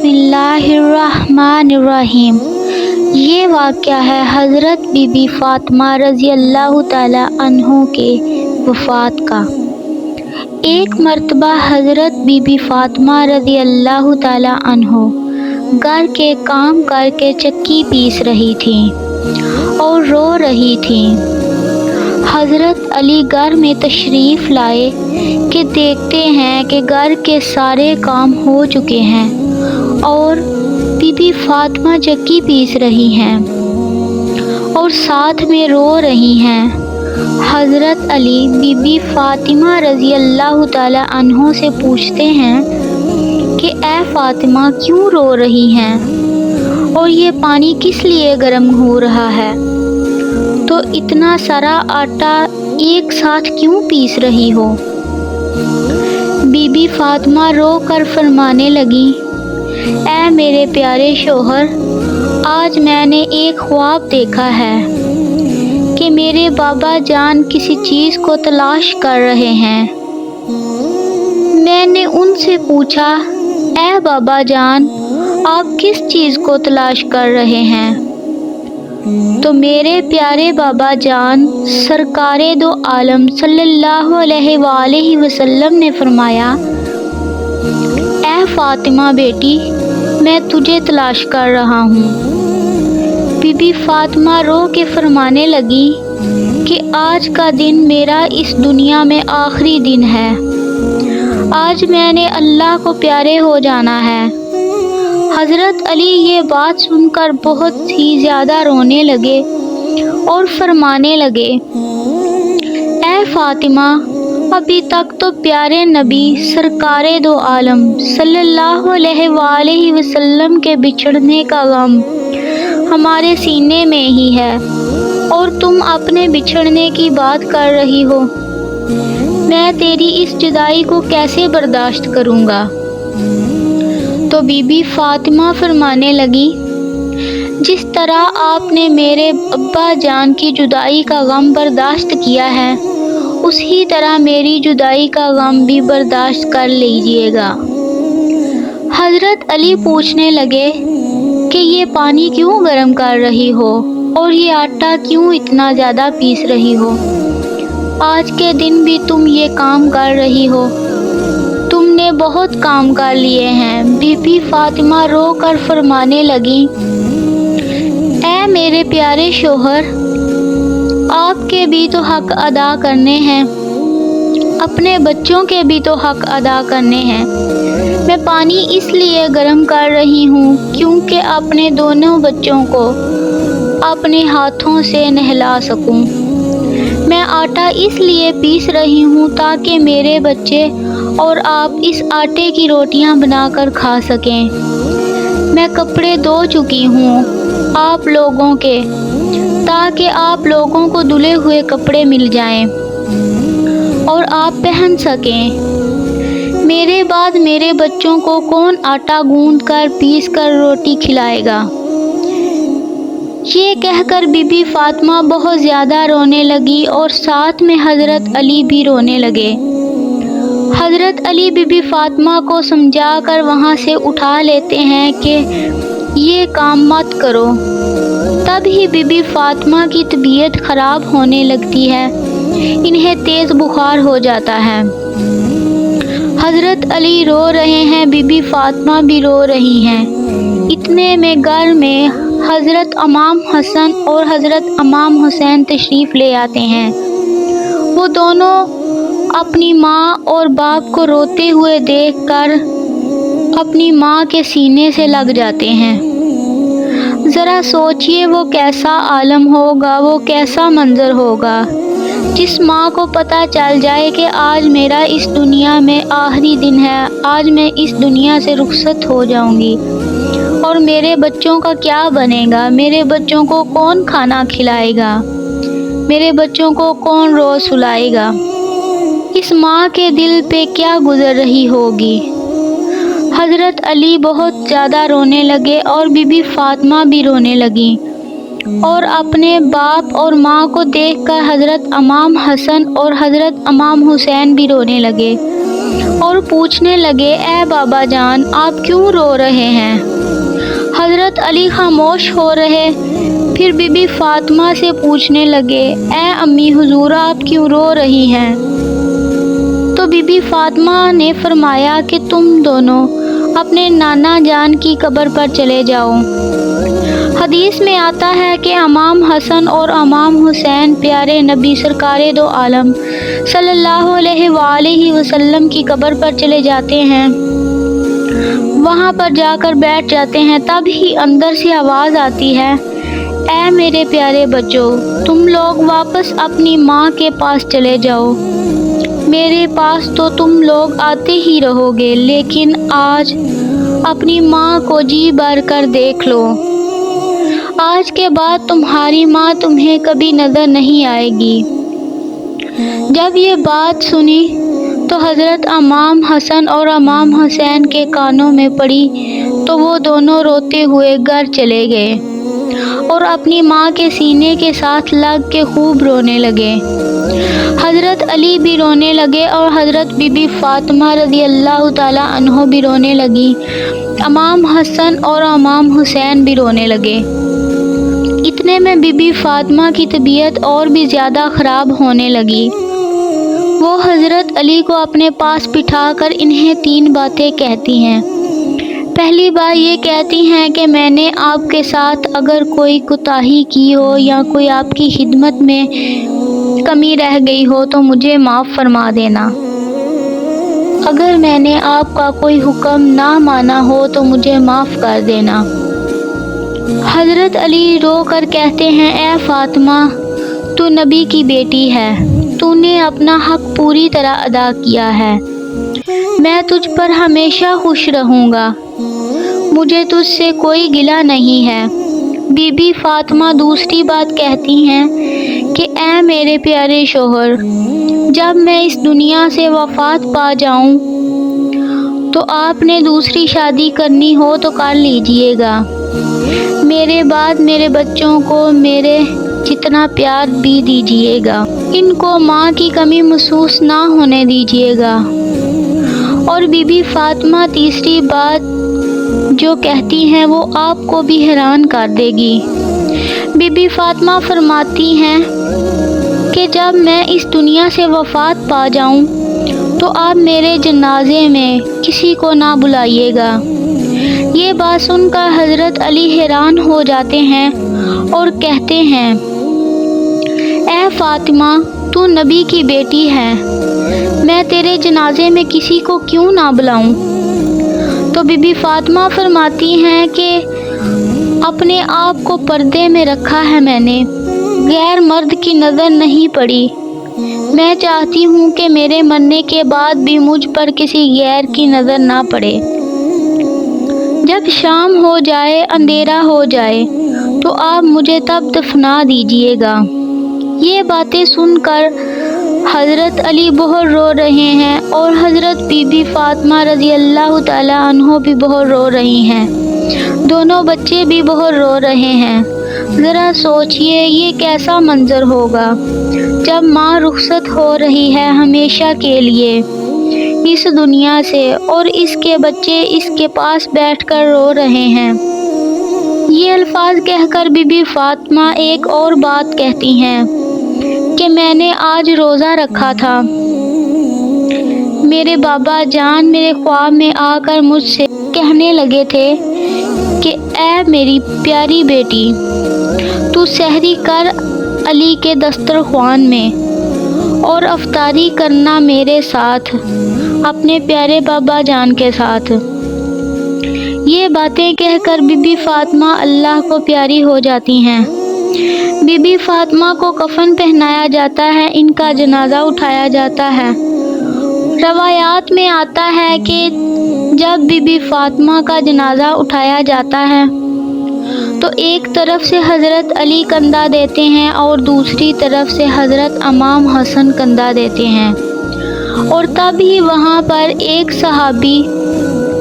बिस्मिल्लाहिर्रहमानिर्रहीम। ये वाक़या है हज़रत बीबी फ़ातिमा रज़ी अल्लाह ताला अन्हो के वफ़ात का। एक मर्तबा हज़रत बीबी फ़ातिमा रज़ी अल्लाह ताला अन्हो घर के काम करके चक्की पीस रही थीं और रो रही थीं। हज़रत अली घर में तशरीफ़ लाए कि देखते हैं कि घर के सारे काम हो चुके हैं और बीबी फ़ातिमा चक्की पीस रही हैं और साथ में रो रही हैं। हज़रत अली बीबी फ़ातिमा रज़ी अल्लाह ताला अन्हो से पूछते हैं कि ए फ़ातिमा क्यों रो रही हैं और ये पानी किस लिए गर्म हो रहा है, तो इतना सारा आटा एक साथ क्यों पीस रही हो। बीबी फ़ातिमा रो कर फरमाने लगी, ऐ मेरे प्यारे शोहर, आज मैंने एक ख्वाब देखा है कि मेरे बाबा जान किसी चीज़ को तलाश कर रहे हैं। मैंने उनसे पूछा, ऐ बाबा जान, आप किस चीज़ को तलाश कर रहे हैं, तो मेरे प्यारे बाबा जान सरकारे दो आलम सल्लल्लाहु अलैहि वसल्लम ने फरमाया, ऐ फ़ातिमा बेटी, मैं तुझे तलाश कर रहा हूँ। बीबी फ़ातिमा रो के फरमाने लगी कि आज का दिन मेरा इस दुनिया में आखिरी दिन है। आज मैंने अल्लाह को प्यारे हो जाना है। हज़रत अली ये बात सुनकर बहुत ही ज़्यादा रोने लगे और फरमाने लगे, ऐ फ़ातिमा, अभी तक तो प्यारे नबी सरकारे दो आलम सल्लल्लाहु अलैहि वसल्लम के बिछड़ने का गम हमारे सीने में ही है और तुम अपने बिछड़ने की बात कर रही हो। मैं तेरी इस जुदाई को कैसे बर्दाश्त करूँगा। तो बीबी फ़ातिमा फरमाने लगी, जिस तरह आपने मेरे अब्बा जान की जुदाई का गम बर्दाश्त किया है, उसी तरह मेरी जुदाई का गम भी बर्दाश्त कर लीजिएगा। हज़रत अली पूछने लगे कि ये पानी क्यों गर्म कर रही हो और ये आटा क्यों इतना ज़्यादा पीस रही हो। आज के दिन भी तुम ये काम कर रही हो, तुमने बहुत काम कर लिए हैं। बीबी फ़ातिमा रो कर फरमाने लगी, ऐ मेरे प्यारे शोहर, आपके भी तो हक अदा करने हैं, अपने बच्चों के भी तो हक अदा करने हैं। मैं पानी इसलिए गर्म कर रही हूँ क्योंकि अपने दोनों बच्चों को अपने हाथों से नहला सकूँ। मैं आटा इसलिए पीस रही हूँ ताकि मेरे बच्चे और आप इस आटे की रोटियाँ बनाकर खा सकें। मैं कपड़े धो चुकी हूँ आप लोगों के, ताकि आप लोगों को धुले हुए कपड़े मिल जाएं और आप पहन सकें। मेरे बाद मेरे बच्चों को कौन आटा गूंद कर पीस कर रोटी खिलाएगा। ये कहकर बीबी फ़ातिमा बहुत ज़्यादा रोने लगी और साथ में हज़रत अली भी रोने लगे। हज़रत अली बीबी फ़ातिमा को समझा कर वहाँ से उठा लेते हैं कि ये काम मत करो। तभी बीबी फ़ातिमा की तबीयत ख़राब होने लगती है, इन्हें तेज़ बुखार हो जाता है। हज़रत अली रो रहे हैं, बीबी फ़ातिमा भी रो रही हैं। इतने में घर में हज़रत इमाम हसन और हज़रत इमाम हुसैन तशरीफ़ ले आते हैं। वो दोनों अपनी माँ और बाप को रोते हुए देखकर अपनी माँ के सीने से लग जाते हैं। ज़रा सोचिए वो कैसा आलम होगा, वो कैसा मंज़र होगा जिस माँ को पता चल जाए कि आज मेरा इस दुनिया में आखिरी दिन है, आज मैं इस दुनिया से रुखसत हो जाऊंगी और मेरे बच्चों का क्या बनेगा। मेरे बच्चों को कौन खाना खिलाएगा, मेरे बच्चों को कौन रोज़ सुलाएगा। इस माँ के दिल पे क्या गुज़र रही होगी। हज़रत अली बहुत ज़्यादा रोने लगे और बीबी फ़ातिमा भी रोने लगी और अपने बाप और माँ को देखकर हज़रत इमाम हसन और हज़रत इमाम हुसैन भी रोने लगे اور پوچھنے لگے اے بابا جان آپ کیوں رو رہے ہیں؟ حضرت علی خاموش ہو رہے، پھر بی بی فاطمہ سے پوچھنے لگے اے امی حضورہ آپ کیوں رو رہی ہیں؟ تو بی بی فاطمہ نے فرمایا کہ تم دونوں اپنے نانا جان کی قبر پر چلے جاؤ۔ حدیث میں آتا ہے کہ امام حسن اور امام حسین پیارے نبی سرکار دو عالم صلی اللہ علیہ وآلہ وسلم کی قبر پر چلے جاتے ہیں، وہاں پر جا کر بیٹھ جاتے ہیں۔ تب ہی اندر سے آواز آتی ہے اے میرے پیارے بچوں، تم لوگ واپس اپنی ماں کے پاس چلے جاؤ، میرے پاس تو تم لوگ آتے ہی رہو گے، لیکن آج اپنی ماں کو جی بھر کر دیکھ لو، آج کے بعد تمہاری ماں تمہیں کبھی نظر نہیں آئے گی۔ جب یہ بات سنی تو حضرت امام حسن اور امام حسین کے کانوں میں پڑی تو وہ دونوں روتے ہوئے گھر چلے گئے اور اپنی ماں کے سینے کے ساتھ لگ کے خوب رونے لگے۔ حضرت علی بھی رونے لگے اور حضرت بی بی فاطمہ رضی اللہ تعالی عنہ بھی رونے لگی، امام حسن اور امام حسین بھی رونے لگے۔ اتنے میں بی بی فاطمہ کی طبیعت اور بھی زیادہ خراب ہونے لگی۔ وہ حضرت علی کو اپنے پاس بٹھا کر انہیں 3 باتیں کہتی ہیں۔ پہلی بات یہ کہتی ہیں کہ میں نے آپ کے ساتھ اگر کوئی کوتاہی کی ہو یا کوئی آپ کی خدمت میں کمی رہ گئی ہو تو مجھے معاف فرما دینا، اگر میں نے آپ کا کوئی حکم نہ مانا ہو تو مجھے معاف کر دینا۔ حضرت علی رو کر کہتے ہیں اے فاطمہ تو نبی کی بیٹی ہے، تو نے اپنا حق پوری طرح ادا کیا ہے، میں تجھ پر ہمیشہ خوش رہوں گا، مجھے تجھ سے کوئی گلہ نہیں ہے۔ بی بی فاطمہ دوسری بات کہتی ہیں کہ اے میرے پیارے شوہر، جب میں اس دنیا سے وفات پا جاؤں تو آپ نے دوسری شادی کرنی ہو تو کر لیجئے گا، میرے بعد میرے بچوں کو میرے جتنا پیار بھی دیجئے گا، ان کو ماں کی کمی محسوس نہ ہونے دیجئے گا۔ اور بی بی فاطمہ تیسری بات جو کہتی ہیں وہ آپ کو بھی حیران کر دے گی۔ بی بی فاطمہ فرماتی ہیں کہ جب میں اس دنیا سے وفات پا جاؤں تو آپ میرے جنازے میں کسی کو نہ بلائیے گا۔ یہ بات سن کر حضرت علی حیران ہو جاتے ہیں اور کہتے ہیں اے فاطمہ تو نبی کی بیٹی ہے، میں تیرے جنازے میں کسی کو کیوں نہ بلاؤں؟ تو بی بی فاطمہ فرماتی ہیں کہ اپنے آپ کو پردے میں رکھا ہے میں نے، غیر مرد کی نظر نہیں پڑی، میں چاہتی ہوں کہ میرے مرنے کے بعد بھی مجھ پر کسی غیر کی نظر نہ پڑے۔ جب شام ہو جائے، اندھیرا ہو جائے تو آپ مجھے تب دفنا دیجئے گا۔ یہ باتیں سن کر حضرت علی بہت رو رہے ہیں اور حضرت بی بی فاطمہ رضی اللہ تعالی عنہ بھی بہت رو رہی ہیں، دونوں بچے بھی بہت رو رہے ہیں۔ ذرا سوچئے یہ کیسا منظر ہوگا جب ماں رخصت ہو رہی ہے ہمیشہ کے لیے اس دنیا سے اور اس کے بچے اس کے پاس بیٹھ کر رو رہے ہیں۔ یہ الفاظ کہہ کر بی بی فاطمہ ایک اور بات کہتی ہیں کہ میں نے آج روزہ رکھا تھا، میرے بابا جان میرے خواب میں آ کر مجھ سے کہنے لگے تھے کہ اے میری پیاری بیٹی تو سحری کر علی کے دسترخوان میں اور افطاری کرنا میرے ساتھ، اپنے پیارے بابا جان کے ساتھ۔ یہ باتیں کہہ کر بی بی فاطمہ اللہ کو پیاری ہو جاتی ہیں۔ بی بی فاطمہ کو کفن پہنایا جاتا ہے، ان کا جنازہ اٹھایا جاتا ہے۔ روایات میں آتا ہے کہ جب بی بی فاطمہ کا جنازہ اٹھایا جاتا ہے تو ایک طرف سے حضرت علی کندھا دیتے ہیں اور دوسری طرف سے حضرت امام حسن کندھا دیتے ہیں، اور تب ہی وہاں پر ایک صحابی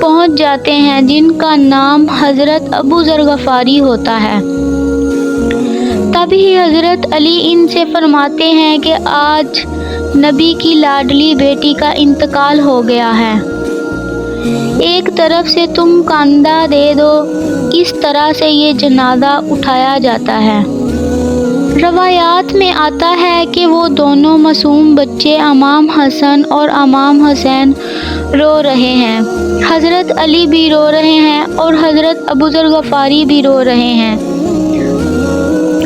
پہنچ جاتے ہیں جن کا نام حضرت ابو ذر غفاری ہوتا ہے۔ تبھی حضرت علی ان سے فرماتے ہیں کہ آج नबी की लाडली बेटी का इंतकाल हो गया है। एक तरफ से तुम कंधा दे दो, इस तरह से ये जनाजा उठाया जाता है। रवायात में आता है कि वो दोनों मासूम बच्चे इमाम हसन और इमाम हुसैन रो रहे हैं, हज़रत अली भी रो रहे हैं और हज़रत अबू ज़र गफ़ारी भी रो रहे हैं,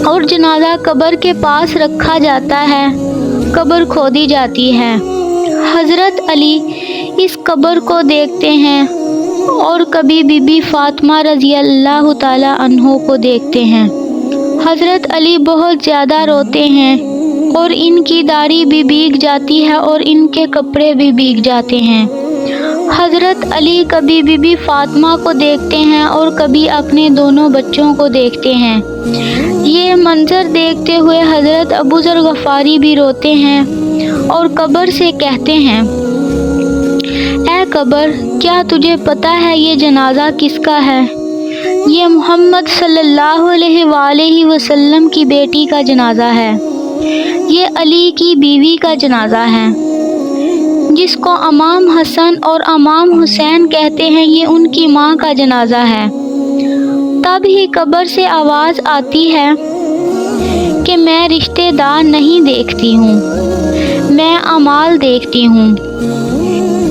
और जनाजा कब्र के पास रखा जाता है। कब्र खोदी जाती है। हज़रत अली इस कब्र को देखते हैं और कभी बीबी फ़ातिमा रज़ी अल्लाह ताला अन्हो को देखते हैं। हज़रत अली बहुत ज़्यादा रोते हैं और इनकी दाढ़ी भी भीग जाती है और इनके कपड़े भी भीग जाते हैं। हज़रत अली कभी बीबी फ़ातिमा को देखते हैं और कभी अपने दोनों बच्चों को देखते हैं। ये मंज़र देखते हुए हज़रत अबू ज़र गफ़ारी भी रोते हैं और कब्र से कहते हैं, ऐ कब्र, क्या तुझे पता है ये जनाजा किसका है? ये मोहम्मद सल्लल्लाहु अलैहि वसल्लम की बेटी का जनाजा है। ये अली की बीवी का जनाजा है। जिसको इमाम हसन और इमाम हुसैन कहते हैं, ये उनकी माँ का जनाजा है। तब ही कब्र से आवाज़ आती है कि मैं रिश्तेदार नहीं देखती हूँ, मैं अमाल देखती हूँ।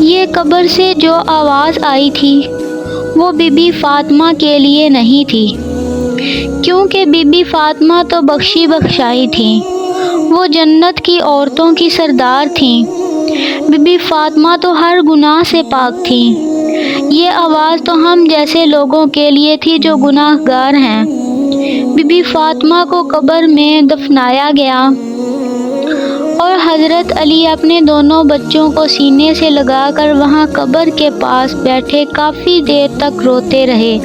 ये कब्र से जो आवाज़ आई थी वो बीबी फ़ातिमा के लिए नहीं थी, क्योंकि बीबी फ़ातिमा तो बख्शी बख्शाई थी, वो जन्नत की औरतों की सरदार थीं। बीबी फ़ातिमा तो हर गुनाह से पाक थीं। ये आवाज़ तो हम जैसे लोगों के लिए थी जो गुनाहगार हैं। बीबी फ़ातिमा को कब्र में दफनाया गया और हज़रत अली अपने दोनों बच्चों को सीने से लगाकर वहाँ कब्र के पास बैठे काफ़ी देर तक रोते रहे।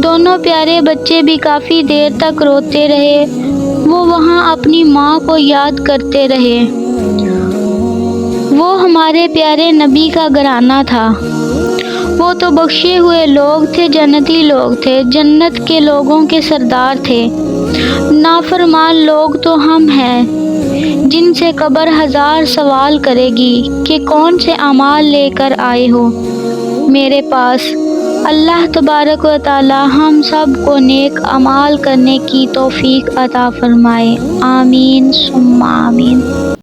दोनों प्यारे बच्चे भी काफ़ी देर तक रोते रहे। वो वहाँ अपनी माँ को याद करते रहे। वो हमारे प्यारे नबी का घराना था। वो तो बख्शे हुए लोग थे, जन्नती लोग थे, जन्नत के लोगों के सरदार थे। नाफरमान लोग तो हम हैं, जिनसे कब्र हज़ार सवाल करेगी कि कौन से अमाल लेकर आए हो मेरे पास। अल्लाह तबारक व तआला हम सब को नेक अमाल करने की तौफीक अता फरमाए। आमीन सुम्मा आमीन।